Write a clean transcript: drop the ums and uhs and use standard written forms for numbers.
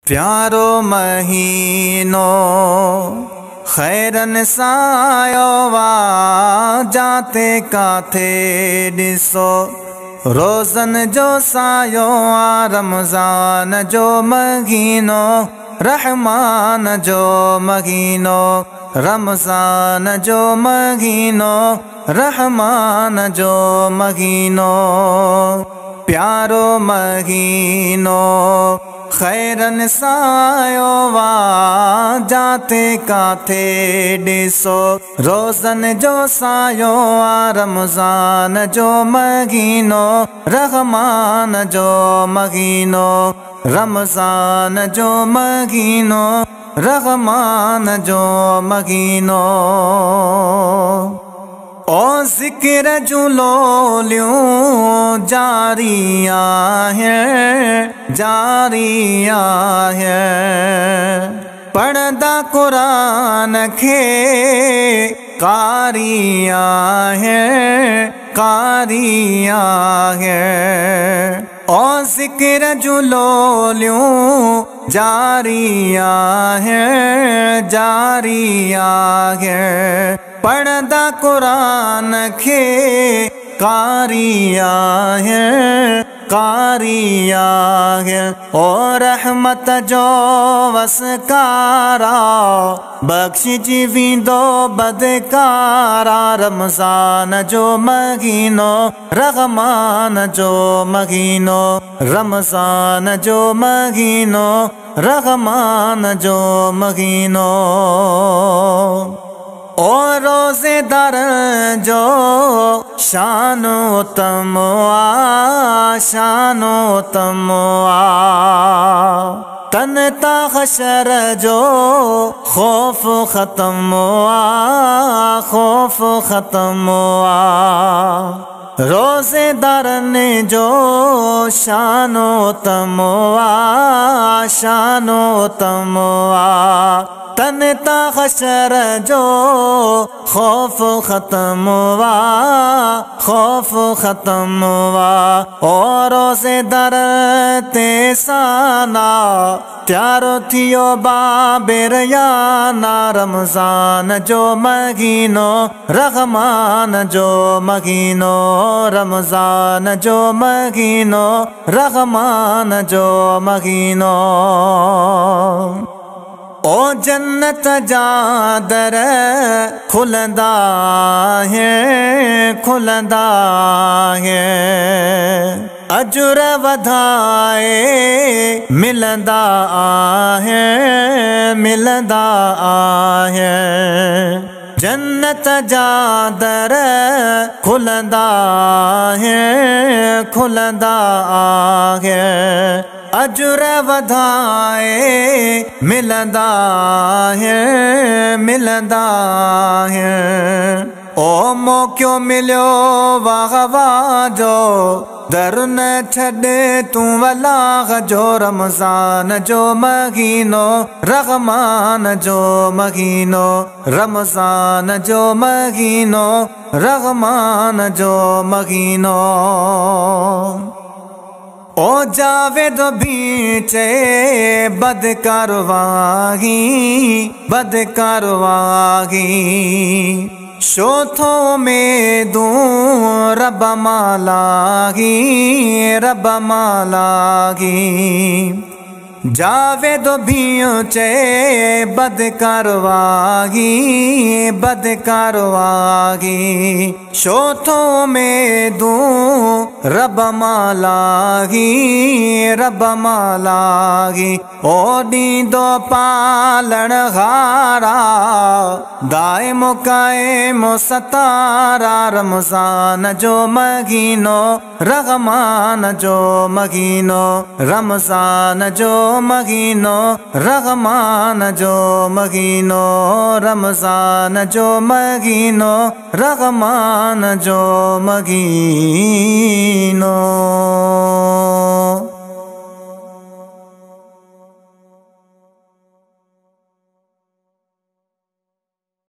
प्यारो महीनो खैरन सायो वा जाते काथे दिसो रोज़न जो सायो आ रमज़ान जो महीनो रहमान जो महीनो रमज़ान जो महीनो रहमान जो महीनो प्यारो महीनो खैरन सायो वा जाते काथे दिसो रोज़न जो सायो आ रमज़ान जो महीनो रहमान जो महीनो रमज़ान जो महीनो रहमान जो महीनो ओ ज़िक्र जुलोलियों जारिया है पढ़दा कुरान के कारिया है ओ ज़िक्र जुलोलियों जारिया है पढ़दा कुरान के कारिया है ओ रहमत जो वसकारा बख्श जीविंदो बदकारा रमज़ान जो महीनो रहमान जो महीनो रमज़ान जो महीनो रहमान जो महीनो ओ रोज़ेदार जो शानो तमवा तनता हशर जो खौफ खत्म हुआ रोज़ेदार ने जो शानो तमवा तनता हशर जो खौफ खत्म हुआ और रोज़ेदार ते साना त्यारो थियो बाबेरयाना रमज़ान जो महीनो रहमान जो महीनो रमज़ान जो महीनो रहमान जो महीनो ओ जन्नत जा दर खुलंदा है अजुर वधाए मिलंदा है जन्नत जा दर खुलंदा है अजुर वधाए मिलंदा है ओ मौक़ो मिलियो वाह जो दर न छॾे तूं वलाह जो रमज़ान जो महीनो रहमान जो महीनो रमज़ान जो महीनो रहमान जो महीनो ओ जावेद बीचे बदकारवाही शोथो में दूं रब मालागी जावेद बीचे बदकारवाही शोथो में दूं रब मालागी ओ दींदो पालण हारा दाइम कायम सतारा रमज़ान जो महीनो रहमान जो महीनो रमज़ान जो महीनो रहमान जो महीनो रमज़ान जो महीनो रहमान जो महीनो।